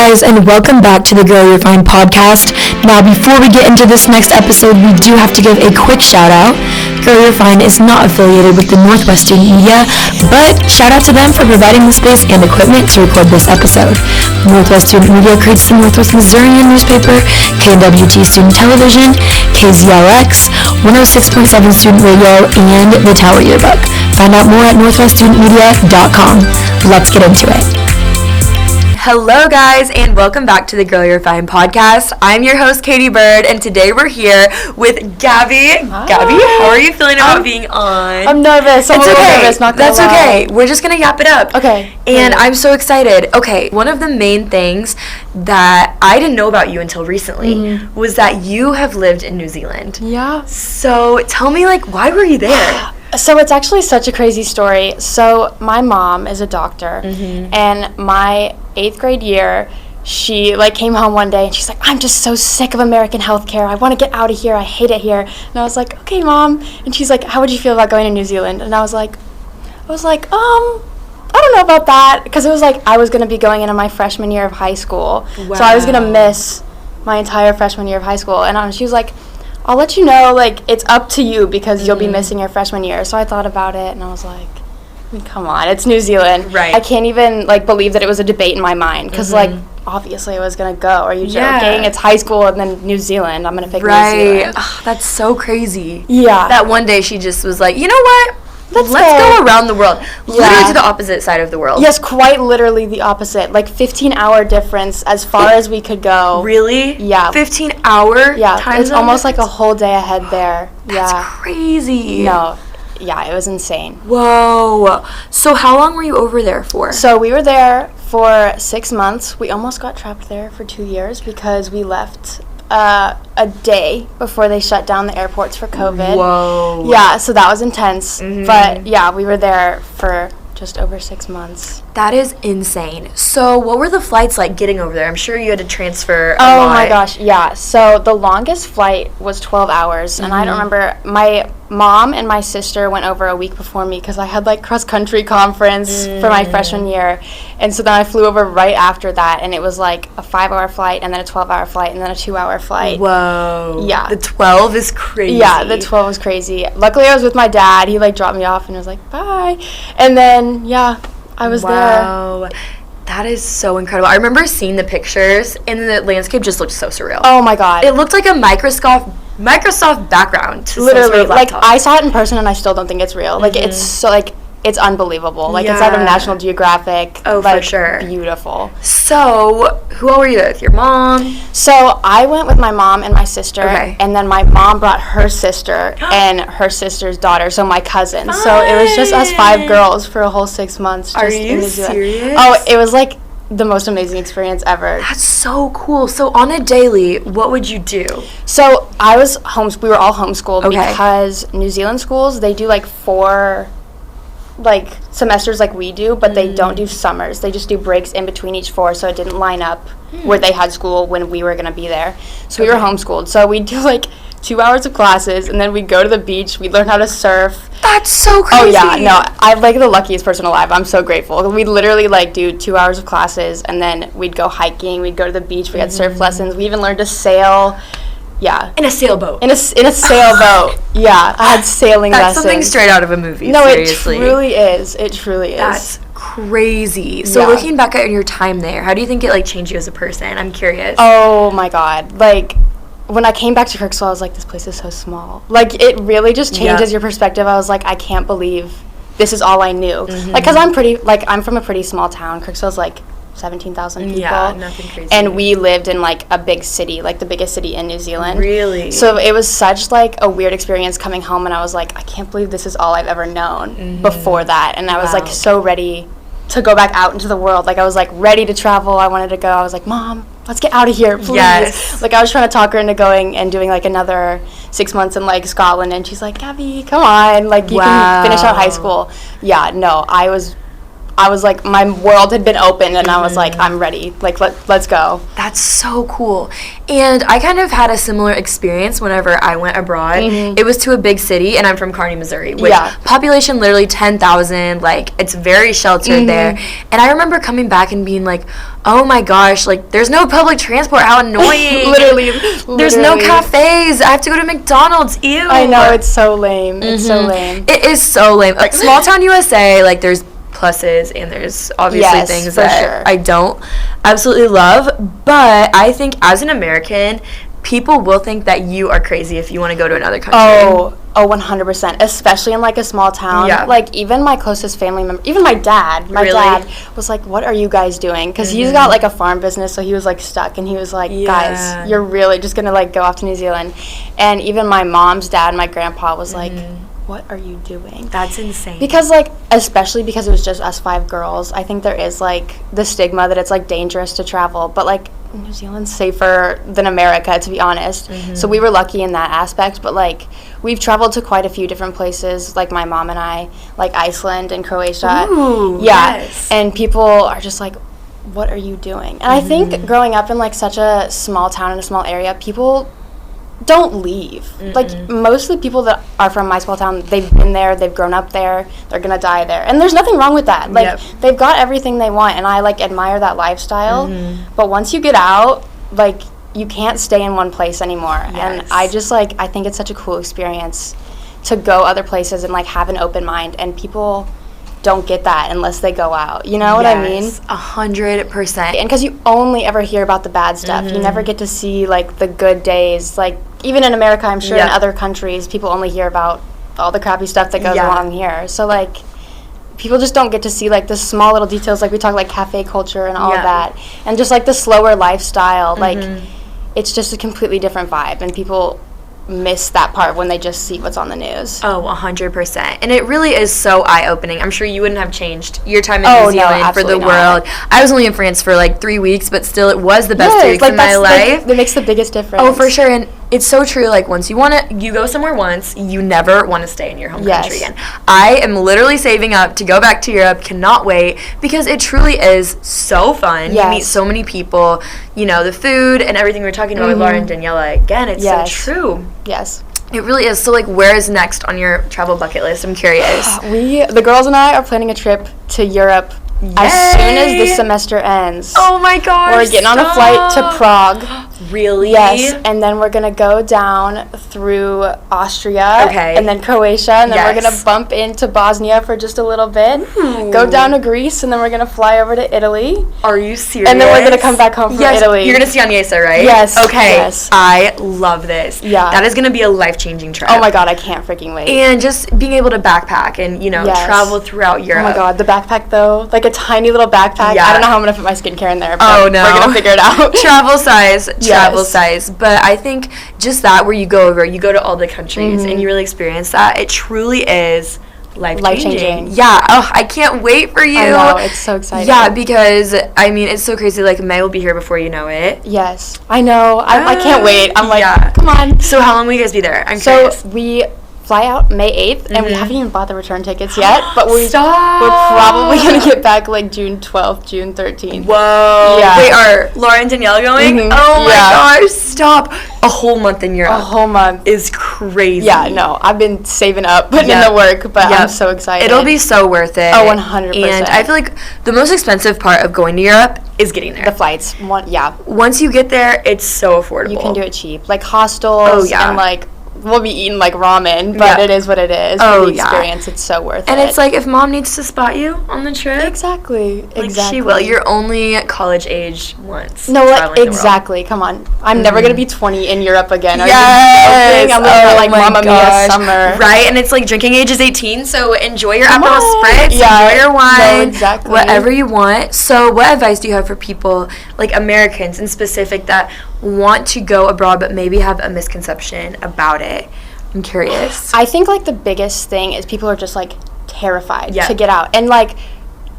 guys, and welcome back to the Girl You're Fine podcast. Now, before we get into this next episode, we do have to give a quick shout out. Girl You're Fine is not affiliated with the Northwest Student Media, but shout out to them for providing the space and equipment to record this episode. Northwest Student Media creates the Northwest Missourian newspaper, KWT Student Television, KZLX, 106.7 Student Radio, and the Tower Yearbook. Find out more at northweststudentmedia.com. Let's get into it. Hello guys, and welcome back to the Girl You're Fine podcast. I'm your host, Katie Bird, and today we're here with Gabby. Hi. Gabby, how are you feeling about being on? I'm nervous. I'm a little nervous, not gonna lie. That's okay. We're just gonna yap it up. Okay. And I'm so excited. Okay, one of the main things that I didn't know about you until recently was that you have lived in New Zealand. Yeah. So tell me, why were you there? So it's actually such a crazy story. So my mom is a doctor, and my 8th grade year, she came home one day and she's like, I'm just so sick of American healthcare. I want to get out of here. I hate it here. And I was like, okay, Mom. And she's like, how would you feel about going to New Zealand? And I was like, I don't know about that, because it was I was going to be going into my freshman year of high school. Wow. So I was going to miss my entire freshman year of high school. And she was like, I'll let you know, it's up to you, because you'll be missing your freshman year. So I thought about it, and I was like, come on, it's New Zealand. Right. I can't even, believe that it was a debate in my mind, because, obviously I was going to go. Are you joking? Yeah. It's high school and then New Zealand. I'm going to pick New Right. Zealand. Oh, that's so crazy. Yeah. That one day she just was like, you know what? Let's go. go around the world. Literally Yeah. to the opposite side of the world. Yes, quite literally the opposite. 15-hour difference as far as we could go. Really? Yeah. 15-hour Yeah, time it's zone almost difference? a whole day ahead there. That's Yeah. crazy. No. Yeah, it was insane. Whoa. So how long were you over there for? So we were there for 6 months. We almost got trapped there for 2 years because we left a day before they shut down the airports for COVID. Whoa. Yeah, so that was intense. But yeah, we were there for just over 6 months. That is insane. So what were the flights like getting over there? I'm sure you had to transfer a Oh lot. my gosh, yeah. So the longest flight was 12 hours, and I don't remember. My mom and my sister went over a week before me because I had cross-country conference for my freshman year, and so then I flew over right after that, and it was a 5-hour flight, and then a 12-hour flight, and then a 2-hour flight. Whoa. Yeah. The 12 is crazy. Yeah, the 12 was crazy. Luckily, I was with my dad. He dropped me off and was like, bye. And then, yeah, I was there. Wow. That is so incredible. I remember seeing the pictures, and the landscape just looked so surreal. Oh my god. It looked like a Microsoft background to some Literally, sort of laptop. I saw it in person and I still don't think it's real. It's so, it's unbelievable. It's out of Yeah. National Geographic. Oh, for sure. Beautiful. So, who all were you with? Your mom? So, I went with my mom and my sister, Okay. and then my mom brought her sister and her sister's daughter, so my cousin. So, it was just us 5 girls for a whole 6 months. Are just in you New Zealand. serious? Oh, it was the most amazing experience ever. That's so cool. So, on a daily, what would you do? So we were all homeschooled Okay. because New Zealand schools, they do 4 semesters like we do, but they don't do summers. They just do breaks in between each 4, so it didn't line up where they had school when we were going to be there. So we were homeschooled. So we'd do 2 hours of classes, and then we'd go to the beach, we'd learn how to surf. That's so crazy. Oh yeah, no, I'm the luckiest person alive. I'm so grateful. We'd literally do 2 hours of classes, and then we'd go hiking, we'd go to the beach, we had surf lessons, we even learned to sail. Yeah. In a sailboat. In a sailboat. Yeah, I had sailing That's lessons. something straight out of a movie, No, seriously. it truly is. It truly is. That's crazy. So Yeah. looking back at your time there, how do you think it changed you as a person? I'm curious. Oh my god. When I came back to Kirksville, I was like, this place is so small. It really just changes your perspective. I was like, I can't believe this is all I knew. Because I'm from a pretty small town. Kirksville's 17,000 people. Yeah, nothing crazy. And we lived in a big city, the biggest city in New Zealand. Really? So it was such a weird experience coming home, and I was like, I can't believe this is all I've ever known before that. And I was Wow. so ready to go back out into the world. I was ready to travel. I wanted to go. I was like, Mom, let's get out of here, please. Yes. I was trying to talk her into going and doing another 6 months in Scotland, and she's like, Gabby, come on, you Wow. can finish out high school. Yeah, no, I I was like, my world had been opened, and I was like, I'm ready. Like, let's go. That's so cool. And I kind of had a similar experience whenever I went abroad. It was to a big city, and I'm from Kearney, Missouri, which population literally 10,000. Like, it's very sheltered there. And I remember coming back and being like, oh my gosh, like, there's no public transport. How annoying. Literally. There's no cafes. I have to go to McDonald's. Ew. I know, it's so lame. It's so lame. It is so lame. Like, small town USA, like, there's pluses and there's obviously things that I don't absolutely love, but I think as an American, people will think that you are crazy if you want to go to another country. Oh, 100%, especially in like a small town. Like, even my closest family member, even my dad was like, what are you guys doing? Because he's got like a farm business, so he was like stuck, and he was like, guys, you're really just gonna like go off to New Zealand. And even my mom's dad, my grandpa was like, what are you doing? That's insane. Because, like, especially because it was just us 5 girls, I think there is, like, the stigma that it's, like, dangerous to travel. But, like, New Zealand's safer than America, to be honest. So we were lucky in that aspect. But, like, we've traveled to quite a few different places, like my mom and I, like Iceland and Croatia. Ooh, yes. And people are just like, what are you doing? And I think growing up in, like, such a small town in a small area, people don't leave. Like, most of the people that are from my small town, they've been there, they've grown up there, they're gonna die there, and there's nothing wrong with that. Like, they've got everything they want, and I like admire that lifestyle. But once you get out, like, you can't stay in one place anymore. And I just, like, I think it's such a cool experience to go other places and, like, have an open mind, and people don't get that unless they go out. You know what I mean? 100%. And because you only ever hear about the bad stuff. You never get to see, like, the good days. Like, even in America, I'm sure in other countries, people only hear about all the crappy stuff that goes along here. So, like, people just don't get to see, like, the small little details. Like, we talk, like, cafe culture and all of that. And just, like, the slower lifestyle. Like, it's just a completely different vibe. And people miss that part when they just see what's on the news. Oh, 100%. And it really is so eye-opening. I'm sure you wouldn't have changed your time in New Zealand for the world. I was only in France for like 3 weeks, but still it was the best 3 weeks of my life. That makes the biggest difference. Oh, for sure. And it's so true. Like, once you go somewhere once, you never want to stay in your home country again. I am literally saving up to go back to Europe. Cannot wait, because it truly is so fun. You meet so many people. You know, the food and everything we were talking about with Laura and Daniela. Again, it's so true. Yes. It really is. So, like, where is next on your travel bucket list? I'm curious. The girls and I are planning a trip to Europe as soon as this semester ends. Oh my gosh. We're getting on a flight to Prague. Really? Yes, and then we're going to go down through Austria, and then Croatia, and then we're going to bump into Bosnia for just a little bit, go down to Greece, and then we're going to fly over to Italy. Are you serious? And then we're going to come back home from Italy. You're going to see Agnesa, right? Yes. Okay. Yes. I love this. Yeah. That is going to be a life-changing trip. Oh my God, I can't freaking wait. And just being able to backpack and, you know, travel throughout Europe. Oh my God, the backpack though, like a tiny little backpack. I don't know how I'm going to fit my skincare in there, but we're going to figure it out. Travel size. But I think just that, where you go to all the countries and you really experience that, it truly is life-changing. Yeah. Oh, I can't wait for you. I know, it's so exciting. Yeah, because, I mean, it's so crazy. Like, May will be here before you know it. Yes. I know. I can't wait. I'm like, come on. So how long will you guys be there? I'm curious. We fly out May 8th, and we haven't even bought the return tickets yet, but we're Stop. probably going to get back, like, June 12th, June 13th. Whoa. Yeah. Wait, are Laura and Danielle going? Oh, my gosh. Stop. A whole month in Europe. A whole month. Is crazy. Yeah, no. I've been saving up, putting in the work, but I'm so excited. It'll be so worth it. Oh, 100%. And I feel like the most expensive part of going to Europe is getting there. The flights. Once you get there, it's so affordable. You can do it cheap. Like, hostels and, like, we'll be eating like ramen, but it is what it is. For the experience, it's so worth it. And it's like, if mom needs to spot you on the trip, exactly. She will. You're only college age once. No, like, exactly. Come on, I'm never gonna be 20 in Europe again. Yes. I'm looking at like Mamma Mia summer. Right, and it's like drinking age is 18, so enjoy your Aperol Spritz, enjoy your wine, whatever you want. So, what advice do you have for people, like Americans in specific, that want to go abroad but maybe have a misconception about it? I'm curious. I think, like, the biggest thing is people are just, like, terrified to get out. And, like,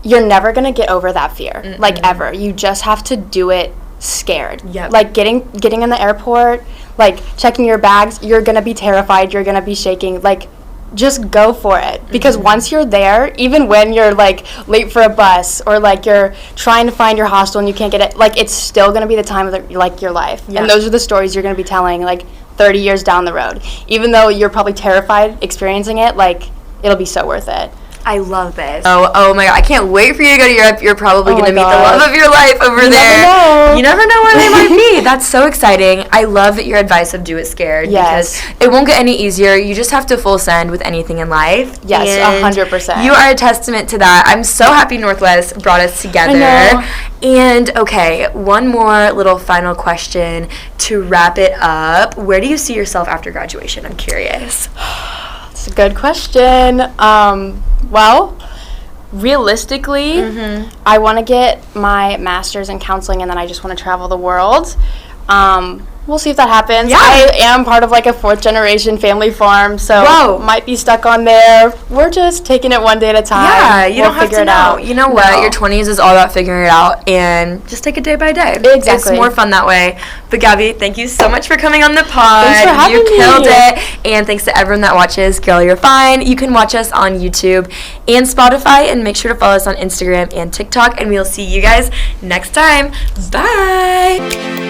you're never going to get over that fear, like, ever. You just have to do it scared. Like, getting in the airport, like, checking your bags, you're going to be terrified. You're going to be shaking. Like, just go for it, because once you're there, even when you're like late for a bus or like you're trying to find your hostel and you can't get it, like it's still going to be the time of like your life. And those are the stories you're going to be telling like 30 years down the road. Even though you're probably terrified experiencing it, like it'll be so worth it. I love this. Oh my God. I can't wait for you to go to Europe. You're probably going to meet the love of your life over there. You never know where they might be. That's so exciting. I love your advice of do it scared. Yes. Because it won't get any easier. You just have to full send with anything in life. Yes, 100%. You are a testament to that. I'm so happy Northwest brought us together. I know. And, okay, one more little final question to wrap it up. Where do you see yourself after graduation? I'm curious. It's a good question. Well, realistically, I want to get my master's in counseling, and then I just want to travel the world. We'll see if that happens. Yeah. I am part of like a 4th generation family farm, so might be stuck on there. We're just taking it one day at a time. Yeah, you we'll don't have figure to it know. out. You know what? Your 20s is all about figuring it out, and just take it day by day. Exactly. It's more fun that way. But Gabby, thank you so much for coming on the pod. Thanks for having me. You killed it. And thanks to everyone that watches Girl, You're Fine. You can watch us on YouTube and Spotify, and make sure to follow us on Instagram and TikTok, and we'll see you guys next time. Bye.